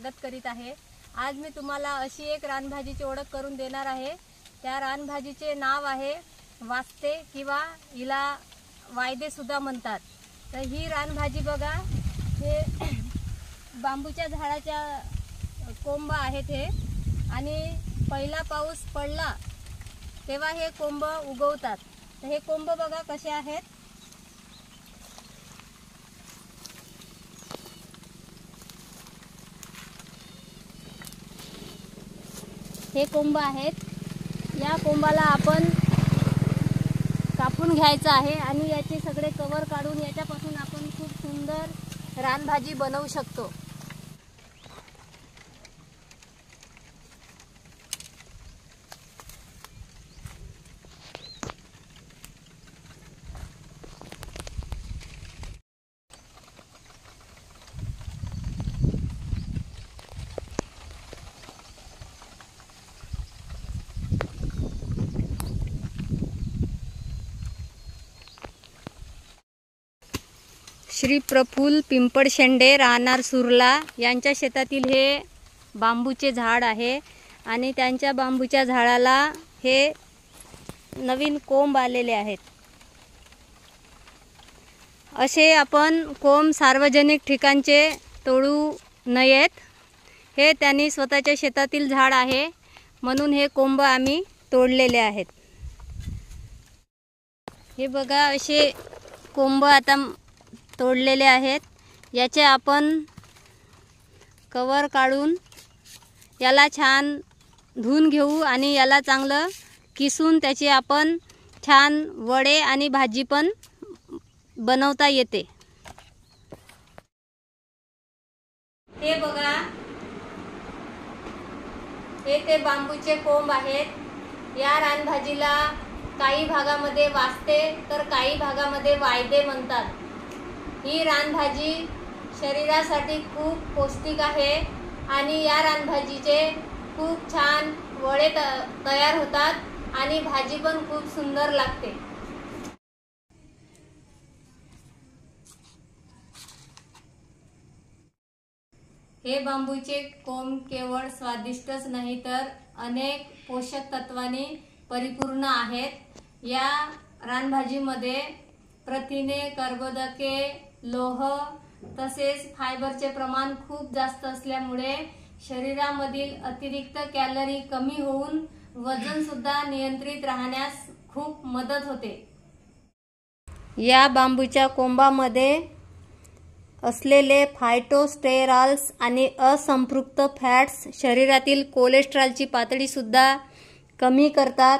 स्वागत करीत आहे। आज मी तुम्हाला अशी एक रानभाजीची ओळख करून देणार आहे। त्या रानभाजीचे नाव आहे वास्ते किंवा हिला वायदे सुद्धा म्हणतात। तर ही रानभाजी बघा, हे बांबूच्या झाडाच्या कोंब आहेत हे, आणि पहिला पाऊस पडला तेव्हा हे कोंब उगवतात। तर हे कोंब बघा कसे आहेत। हे कोंब आहेत। या कोंबाला आपण कापून घ्यायचं आहे आणि याचे सगळे कवर काढून याच्यापासून आपण खूप सुंदर रानभाजी बनवू शकतो। श्री प्रफुल्ल पिंपळशेंडे राहणार सुरला यांच्या शेतातील हे बांबूचे झाड आहे आणि त्यांच्या बांबूच्या झाडाला हे नवीन कोंब आलेले आहेत। असे आपण कोंब सार्वजनिक ठिकाणचे तोडू नयेत। हे त्यांनी स्वतःच्या शेतातील झाड आहे म्हणून हे कोंब आम्ही तोडलेले आहेत। हे बघा, असे कोंब आता तोडलेले आहेत। याचे आपण कवर काढून याला छान धुवून घेऊ आणि याला चांगलं किसून त्याची आपण छान वडे आणि भाजी पण बनवता येते। हे बघा, हे ते बांबूचे कोंब आहेत। या रानभाजीला काही भागामध्ये वास्ते तर काही भागामध्ये वायदे म्हणतात। ही रानभाजी शरीरासाठी खूप पौष्टिक आहे आणि या रानभाजीचे खूप छान वडे तयार होतात आणि भाजी पण खूप सुंदर लागते। हे बांबूचे कोंब केवळ स्वादिष्टच नाही तर अनेक पोषक तत्वांनी परिपूर्ण आहेत। या रानभाजीमध्ये प्रथिने, कर्बोदके, लोह तसेच फायबरचे प्रमाण खूप जास्त असल्यामुळे शरीरामधील अतिरिक्त कॅलरी कमी होऊन वजन सुद्धा नियंत्रित राहण्यास खूप मदत होते। या बांबूच्या कोंबामध्ये असलेले फायटोस्टेरॉल्स आणि असंपृक्त फॅट्स शरीरातील कोलेस्ट्रॉलची पातळी सुद्धा कमी करतात।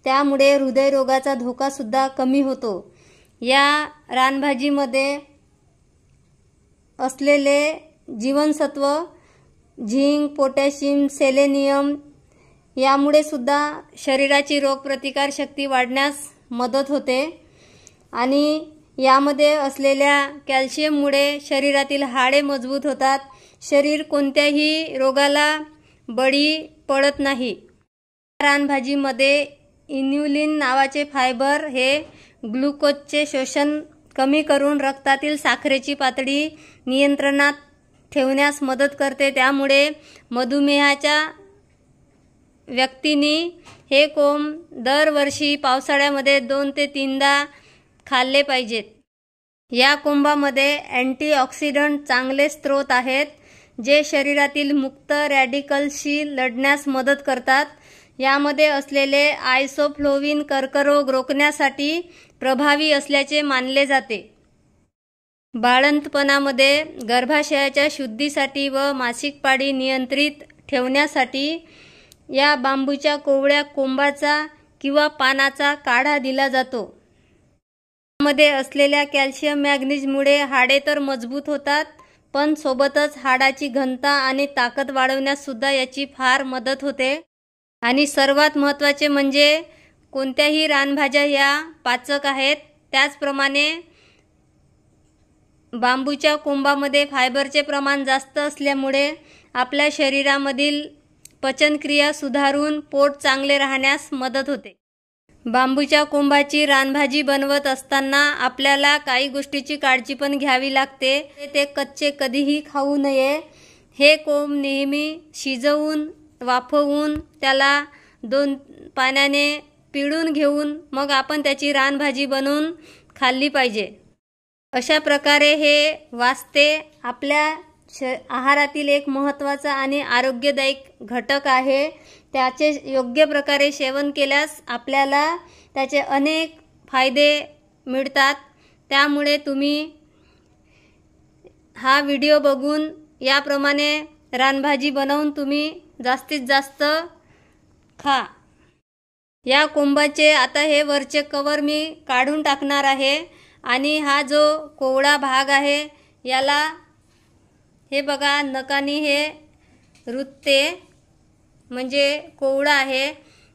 त्यामुळे हृदयरोगाचा धोका सुद्धा कमी होतो। या रानभाजीमध्ये असलेले जीवनसत्व झिंक, पोटॅशियम, सेलेनियम यामुळे सुद्धा शरीराची रोगप्रतिकार शक्ती वाढण्यास मदत होते आणि यामध्ये असलेल्या कॅल्शियममुळे शरीरातील हाडे मजबूत होतात। शरीर कोणत्याही रोगाला बळी पडत नाही। रानभाजीमध्ये इन्युलिन नावाचे फायबर हे ग्लुकोजचे शोषण कमी करून रक्तातील साखरेची पातळी नियंत्रणात ठेवण्यास मदत करते। त्यामुळे मधुमेहाच्या व्यक्तींनी हे कोंब दरवर्षी पावसाळ्यामध्ये 2 ते 3दा खाल्ले पाहिजेत। या कोंबामध्ये अँटीऑक्सिडंट चांगले स्रोत आहेत जे शरीरातील मुक्त रॅडिकल्सशी लढण्यास मदत करतात। यामध्ये असलेले आयसोफ्लोविन कर्करोग रोखण्यासाठी प्रभावी असल्याचे मानले जाते। बाळंतपणामध्ये गर्भाशयाच्या शुद्धीसाठी व मासिक पाळी नियंत्रित ठेवण्यासाठी या बांबूच्या कोवळ्या कोंबाचा किंवा पानाचा काढा दिला जातो। यामध्ये असलेल्या कॅल्शियम मॅग्नीजमुळे हाडे तर मजबूत होतात पण सोबतच हाडाची घनता आणि ताकद वाढवण्यास सुद्धा याची फार मदत होते। आणि सर्वात महत्त्वाचे म्हणजे कोणत्याही रानभाज्या या पाचक आहेत, त्याचप्रमाणे बांबूच्या कोंबामध्ये फायबरचे प्रमाण जास्त असल्यामुळे आपल्या शरीरामधील पचनक्रिया सुधारून पोट चांगले राहण्यास मदत होते। बांबूच्या कोंबाची रानभाजी बनवत असताना आपल्याला काही गोष्टीची काळजी पण घ्यावी लागते। ते कच्चे कधीही खाऊ नये। हे कोंब नेहमी शिजवून वाफवून त्याला 2 पाण्याने पिळून घेऊन मग आपण त्याची रानभाजी बनवून खाल्ली पाहिजे। अशा प्रकारे हे वास्ते आपल्या आहारातील एक महत्त्वाचा आणि आरोग्यदायी घटक आहे। त्याचे योग्य प्रकारे सेवन केल्यास आपल्याला त्याचे अनेक फायदे मिळतात। त्यामुळे तुम्ही हा व्हिडिओ बघून याप्रमाणे रानभाजी बनवून तुम्ही जास्तीत जास्त खा। या कोंबाचे आता हे वरचे कवर मी काढून टाकणार आहे आणि हा जो कोवळा भाग आहे याला हे बघा नकानी हे रुतते म्हणजे कोवळा आहे।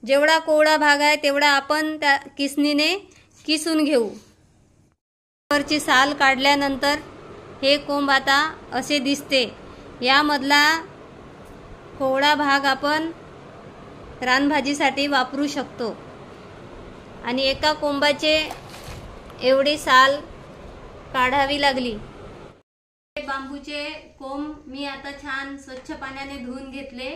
जेवढा कोवळा भाग आहे तेवढा आपण त्या किसणीने किसून घेऊ। वरची साल काढल्यानंतर हे कोंब आता असे दिसते। यामधला कोवळा भाग आपण रानभाजीसाठी वापरू शकतो आणि एका कोंबाचे एवढी साल काढावी लागली। बांबूचे कोंब मी आता छान स्वच्छ पाण्याने धुवून घेतले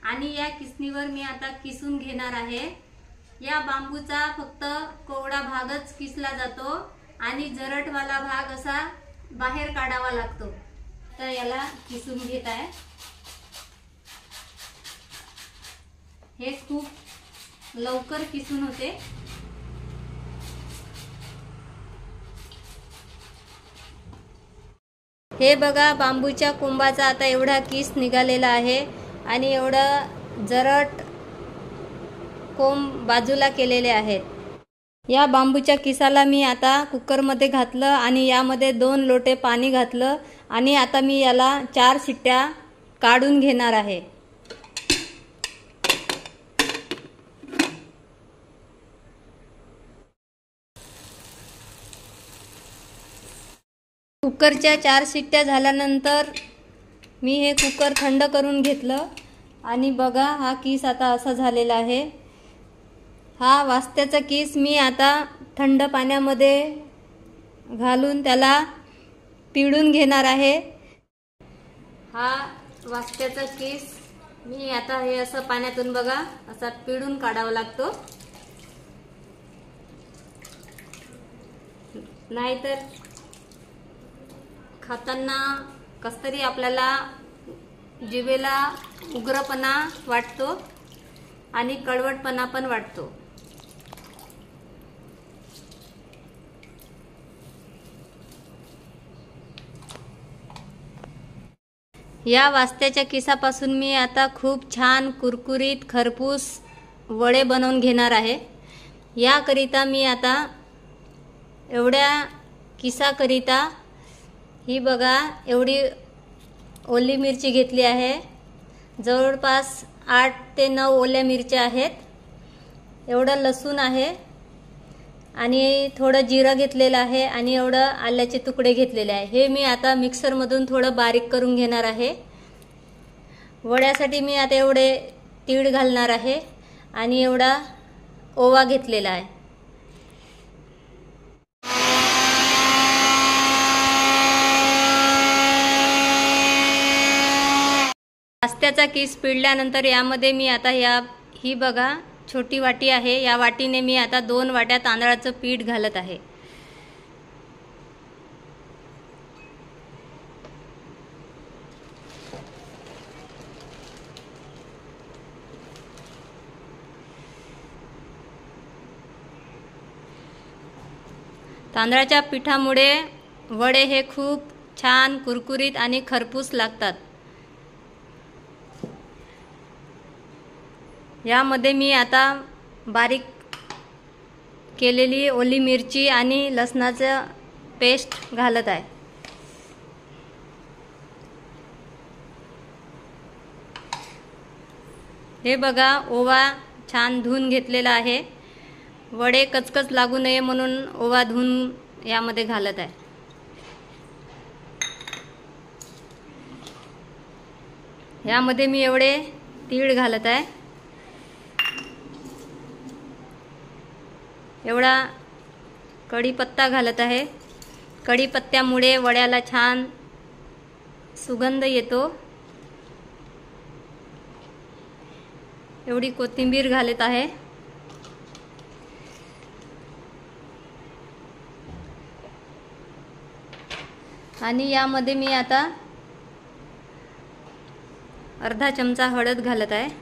आणि या किसणीवर मी आता किसून घेणार आहे। या बांबूचा फक्त कोवळा भागच किसला जातो आणि जरटवाला भाग असा बाहेर काढावा लागतो। तर याला किसून घेत आहे। हे खूप लवकर किसून होते। हे बघा बांबूच्या कोंबाचा आता एवढा किस निघालेला आहे आणि एवढा जरट कोंब बाजूला केलेले आहेत। या बांबूच्या किसाला मी आता कुकरमध्ये घातलं आणि यामध्ये 2 लोटे पाणी घातलं आणि आता मी याला 4 शिट्ट्या काढून घेणार आहे। कुकरच्या 4 शिट्ट्या झाल्यानंतर मी हे कुकर थंड करून घेतलं आणि बघा हा किस आता असा झालेला आहे। हा वास्त्याचा किस मी आता थंड पाण्यामध्ये घालून त्याला पिळून घेणार आहे। हा वास्त्याचा किस मी आता हे असं पाण्यातून बघा असा पिळून काढावा लागतो, नाहीतर खाताना कसतरी आपल्याला जिभेला उग्रपणा वाटतो आणि कडवटपणा पण वाटतो। या वास्त्याच्या किसापासून मी आता खूप छान कुरकुरीत खरपूस वडे बनवून घेणार आहे। याकरिता मी आता एवढ्या किसाकरिता ही बघा एवढी ओली मिरची घेतली आहे। जवळपास 8 ते 9 ओल्या मिरच्या आहेत। एवढं लसूण आहे आणि थोडं जिरं घेतलेलं आहे आणि एवढं आल्याचे तुकडे घेतलेले आहे। हे मी आता मिक्सरमधून थोडं बारीक करून घेणार आहे। वड्यासाठी मी आता एवढे तीळ घालणार आहे आणि एवढा ओवा घेतलेला आहे। वास्त्याचा किस पिळल्यानंतर यामध्ये मी आता ही बघा छोटी वाटी आहे, या वाटीने मी आता 2 वाट्या तांदळाचं पीठ घालत आहे। तांदळाच्या पिठामुळे वडे हे खूप छान कुरकुरीत आणि खरपूस लागतात। यामध्ये मी आता बारीक केलेली ओली मिरची आणि लसणाचं पेस्ट घालत आहे। हे बघा ओवा छान धुवून घेतलेला आहे। वडे कचकच लागू नये म्हणून ओवा धुवून यामध्ये घालत आहे। यामध्ये मी एवढे तीळ घालत आहे, एवढा कढीपत्ता घालत आहे। कढीपत्त्यामुळे वड्याला छान सुगंध येतो एवढी कोथिंबीर घालत आहे। आणि यामध्ये मी आता अर्धा चमचा हळद घालत आहे।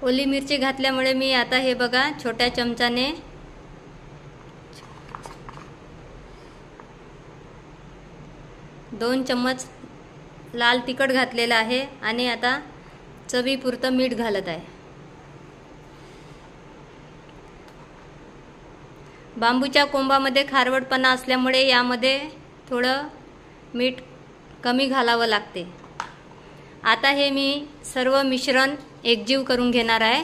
ओली मिरची घातल्यामुळे मी आता हे बघा छोट्या चमचाने दोन चम्मच लाल तिखट घातलेला आहे आणि आता चवीपुरतं मीठ घालत आहे। बांबूच्या कोंबामध्ये खारवटपणा असल्यामुळे यामध्ये थोडं मीठ कमी घालावं लागते। आता हे मी सर्व मिश्रण एकजीव करून घेणार आहे।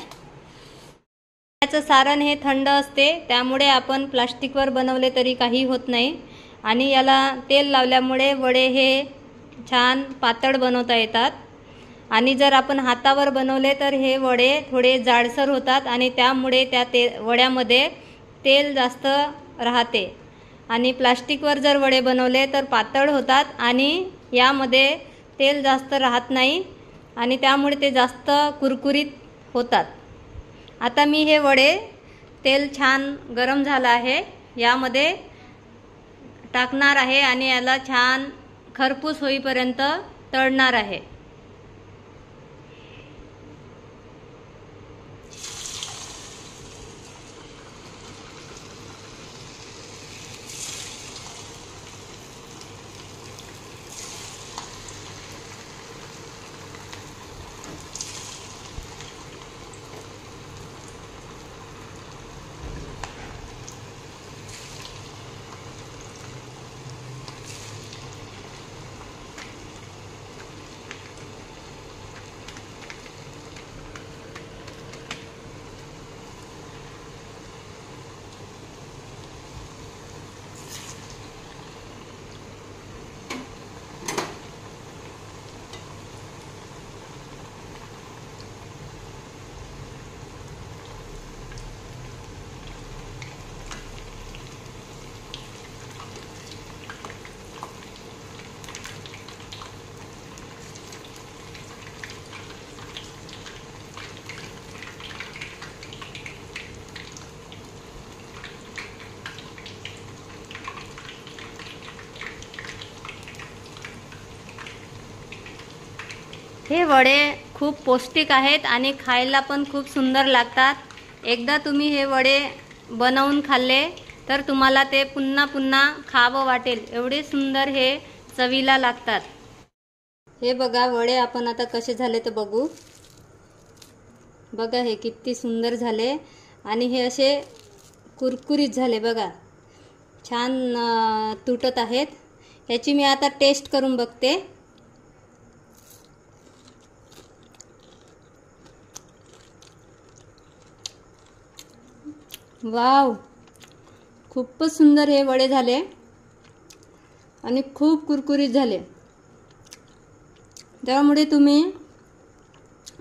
याचं सारण हे थंड असते, त्यामुळे आपण प्लास्टिकवर बनवले तरी काही होत नाही आणि याला तेल लावल्यामुळे वडे हे छान पातळ बनवता येतात। आणि जर आपण हातावर बनवले तर हे वडे थोडे जाडसर होतात आणि त्यामुळे त्या वड्यामध्ये तेल जास्त राहते। आणि प्लास्टिकवर जर वडे बनवले तर पातळ होतात आणि यामध्ये तेल जास्त राहत नाही आणि त्यामुळे ते जास्त कुरकुरीत होतात। आता मी हे वडे तेल छान गरम झालं आहे यामध्ये टाकणार आहे आणि याला छान खरपूस होईपर्यंत तळणार आहे। हे वडे खूप पौष्टिक आहेत आणि खायला पण खूप सुंदर लागतात। एकदा तुम्ही हे वडे बनवून खाल्ले तर तुम्हाला ते पुन्हा पुन्हा खावं वाटेल, एवढे सुंदर हे चवीला लागतात। हे बघा वडे आपण आता कसे झाले तर बघू। बघा हे किती सुंदर झाले आणि हे असे कुरकुरीत झाले बघा, छान तुटत आहेत। याची मी आता टेस्ट करून बघते। वाव, खूपच सुंदर हे वडे झाले आणि खूप कुरकुरीत झाले। त्यामुळे तुम्ही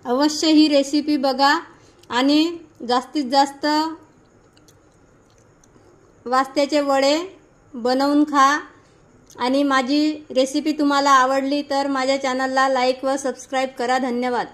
अवश्य ही रेसिपी बघा आणि जास्तीत जास्त वास्त्याचे वडे बनवून खा। आणि माझी रेसिपी तुम्हाला आवडली तर माझ्या चॅनलला लाईक व सबस्क्राईब करा। धन्यवाद।